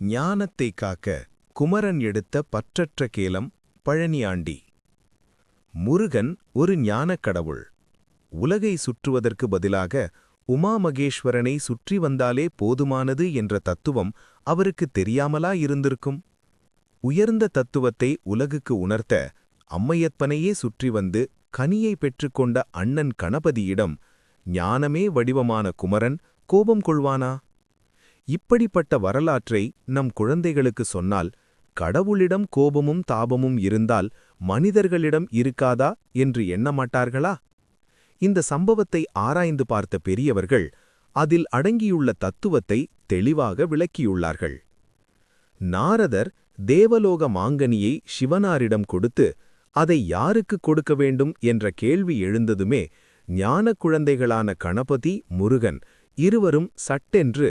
ஞானத்தை காக்க குமரன் எடுத்த பற்றற்ற கேலம். பழனியாண்டி. முருகன் ஒரு ஞானக் கடவுள். உலகை சுற்றுவதற்கு பதிலாக உமாமகேஸ்வரனை சுற்றி வந்தாலே போதுமானது என்ற தத்துவம் அவருக்கு தெரியாமலா இருந்திருக்கும்? உயர்ந்த தத்துவத்தை உலகுக்கு உணர்த்த அம்மையப்பனையே சுற்றி வந்து கனியை பெற்றுக்கொண்ட அண்ணன் கணபதியிடம் ஞானமே வடிவமான குமரன் கோபம் கொள்வானா? இப்படிப்பட்ட வரலாற்றை நம் குழந்தைகளுக்கு சொன்னால், கடவுளிடம் கோபமும் தாபமும் இருந்தால் மனிதர்களிடம் இருக்காதா என்று எண்ணமாட்டார்களா? இந்த சம்பவத்தை ஆராய்ந்து பார்த்த பெரியவர்கள் அதில் அடங்கியுள்ள தத்துவத்தை தெளிவாக விளக்கியுள்ளார்கள். நாரதர் தேவலோக மாங்கனியை சிவனாரிடம் கொடுத்து அதை யாருக்கு கொடுக்க வேண்டும் என்ற கேள்வி எழுந்ததுமே ஞானக் குழந்தைகளான கணபதி, முருகன் இருவரும் சட்டென்று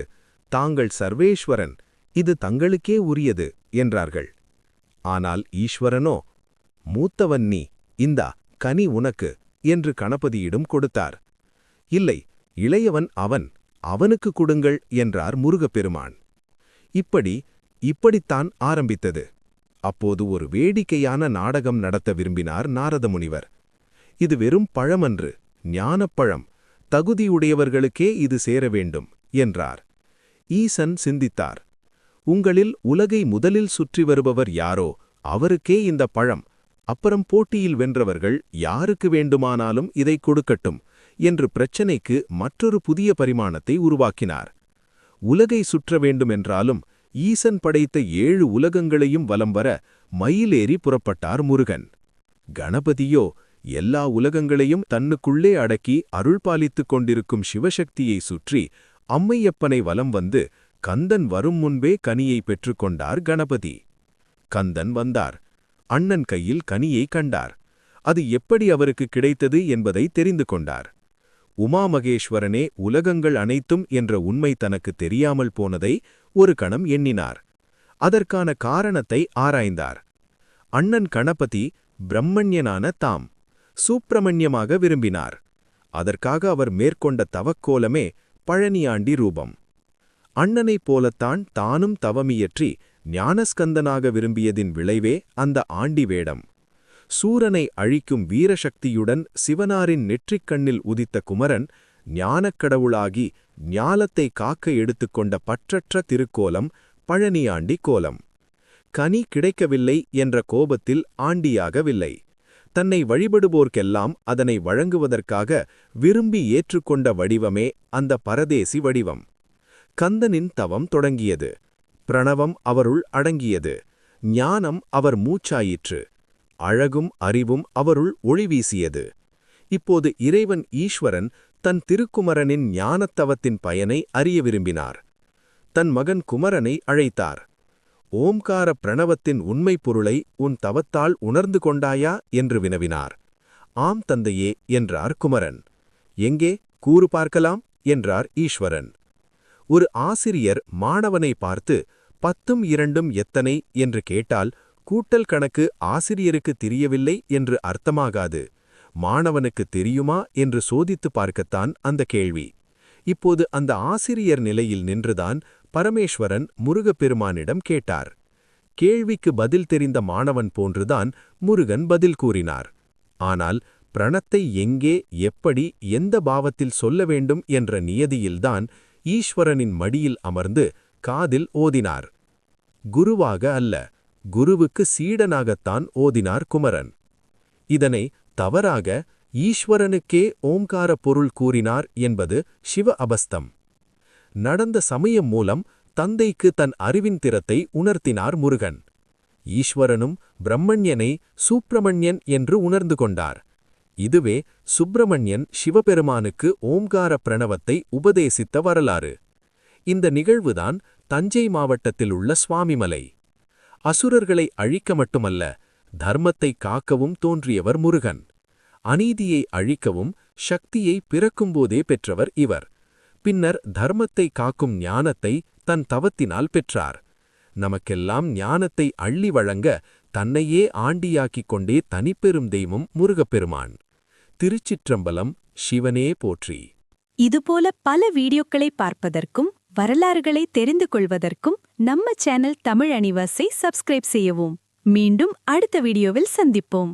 தாங்கள் சர்வேஸ்வரன், இது தங்களுக்கே உரியது என்றார்கள். ஆனால் ஈஸ்வரனோ, மூத்தவன் நீ, இந்தா கனி உனக்கு என்று கணபதியிடம் கொடுத்தார். இல்லை, இளையவன் அவன், அவனுக்கு கொடுங்கள் என்றார் முருகப்பெருமான். இப்படித்தான் ஆரம்பித்தது. அப்போது ஒரு வேடிக்கையான நாடகம் நடத்த விரும்பினார் நாரத முனிவர். இது வெறும் பழமன்று, ஞானப்பழம், தகுதியுடையவர்களுக்கே இது சேர வேண்டும் என்றார். ஈசன் சிந்தித்தார். உங்களில் உலகை முதலில் சுற்றி வருபவர் யாரோ அவருக்கே இந்த பழம், அப்புறம் போட்டியில் வென்றவர்கள் யாருக்கு வேண்டுமானாலும் இதை கொடுக்கட்டும் என்று பிரச்சனைக்கு மற்றொரு புதிய பரிமாணத்தை உருவாக்கினார். உலகை சுற்ற வேண்டுமென்றாலும் ஈசன் படைத்த 7 உலகங்களையும் வலம் வர மயிலேறி புறப்பட்டார் முருகன். கணபதியோ எல்லா உலகங்களையும் தன்னுக்குள்ளே அடக்கி அருள்பாலித்துக் கொண்டிருக்கும் சிவசக்தியை சுற்றி அம்மையப்பனை வலம் வந்து கந்தன் வரும் முன்பே கனியை பெற்றுக்கொண்டார் கணபதி. கந்தன் வந்தார். அண்ணன் கையில் கனியை கண்டார். அது எப்படி அவருக்கு கிடைத்தது என்பதை தெரிந்து கொண்டார். உமாமகேஸ்வரனே உலகங்கள் அனைத்தும் என்ற உண்மை தனக்கு தெரியாமல் போனதை ஒரு கணம் எண்ணினார். அதற்கான காரணத்தை ஆராய்ந்தார். அண்ணன் கணபதி பிரம்மண்யனான தாம் சுப்பிரமணியமாக விரும்பினார். அதற்காக அவர் மேற்கொண்ட தவக்கோலமே பழனியாண்டி ரூபம். அண்ணனைப் போலத்தான் தானும் தவமியற்றி ஞானஸ்கந்தனாக விரும்பியதின் விளைவே அந்த ஆண்டி வேடம். சூரனை அழிக்கும் வீரசக்தியுடன் சிவனாரின் நெற்றிக்கண்ணில் உதித்த குமரன் ஞானக்கடவுளாகி ஞாலத்தை காக்க எடுத்துக்கொண்ட பற்றற்ற திருக்கோலம் பழனியாண்டி கோலம். கனி கிடைக்கவில்லை என்ற கோபத்தில் ஆண்டியாகவில்லை. தன்னை வழிபடுவோர்க்கெல்லாம் அதனை வழங்குவதற்காக விரும்பி ஏற்றுக்கொண்ட வடிவமே அந்த பரதேசி வடிவம். கந்தனின் தவம் தொடங்கியது. பிரணவம் அவருள் அடங்கியது. ஞானம் அவர் மூச்சாயிற்று. அழகும் அறிவும் அவருள் ஒளி வீசியது. இப்போது இறைவன் ஈஸ்வரன் தன் திருக்குமரனின் ஞானத்தவத்தின் பயனை அறிய விரும்பினார். தன் மகன் குமரனை அழைத்தார். ஓம்கார பிரணவத்தின் உண்மைப் பொருளை உன் தவத்தால் உணர்ந்து கொண்டாயா என்று வினவினார். ஆம் தந்தையே என்றார் குமரன். எங்கே கூறு பார்க்கலாம் என்றார் ஈஸ்வரன். ஒரு ஆசிரியர் மாணவனை பார்த்து 10ம் 2ம் எத்தனை என்று கேட்டால் கூட்டல் கணக்கு ஆசிரியருக்கு தெரியவில்லை என்று அர்த்தமாகாது. மாணவனுக்கு தெரியுமா என்று சோதித்து பார்க்கத்தான் அந்த கேள்வி. இப்போது அந்த ஆசிரியர் நிலையில் நின்றுதான் பரமேஸ்வரன் முருகப்பெருமானிடம் கேட்டார். கேள்விக்கு பதில் தெரிந்த மாணவன் போன்றுதான் முருகன் பதில் கூறினார். ஆனால் பிரணத்தை எங்கே, எப்படி, எந்த பாவத்தில் சொல்ல வேண்டும் என்ற நியதியில்தான் ஈஸ்வரனின் மடியில் அமர்ந்து காதில் ஓதினார். குருவாக அல்ல, குருவுக்கு சீடனாகத்தான் ஓதினார் குமரன். இதனை தவறாக ஈஸ்வரனுக்கே ஓம்கார பொருள் கூறினார் என்பது சிவ அபஸ்தம். நடந்த சமயம் மூலம் தந்தைக்கு தன் அறிவின் திறத்தை உணர்த்தினார் முருகன். ஈஸ்வரனும் பிரம்மண்யனை சுப்பிரமணியன் என்று உணர்ந்து கொண்டார். இதுவே சுப்பிரமணியன் சிவபெருமானுக்கு ஓம்கார பிரணவத்தை உபதேசித்த வரலாறு. இந்த நிகழ்வுதான் தஞ்சை மாவட்டத்தில் உள்ள சுவாமிமலை. அசுரர்களை அழிக்க மட்டுமல்ல, தர்மத்தை காக்கவும் தோன்றியவர் முருகன். அநீதியை அழிக்கவும் சக்தியை பிறக்கும்போதே பெற்றவர் இவர். பின்னர் தர்மத்தை காக்கும் ஞானத்தை தன் தவத்தினால் பெற்றார். நமக்கெல்லாம் ஞானத்தை அள்ளி வழங்க தன்னையே ஆண்டியாக்கிக் கொண்டே தனிப்பெரும் தெய்வம் முருகப்பெருமான். திருச்சிற்றம்பலம். சிவனே போற்றி. இதுபோல பல வீடியோக்களை பார்ப்பதற்கும் வரலாறுகளை தெரிந்து கொள்வதற்கும் நம்ம சேனல் தமிழ் அனிவர்ஸை சப்ஸ்கிரைப் செய்யவும். மீண்டும் அடுத்த வீடியோவில் சந்திப்போம்.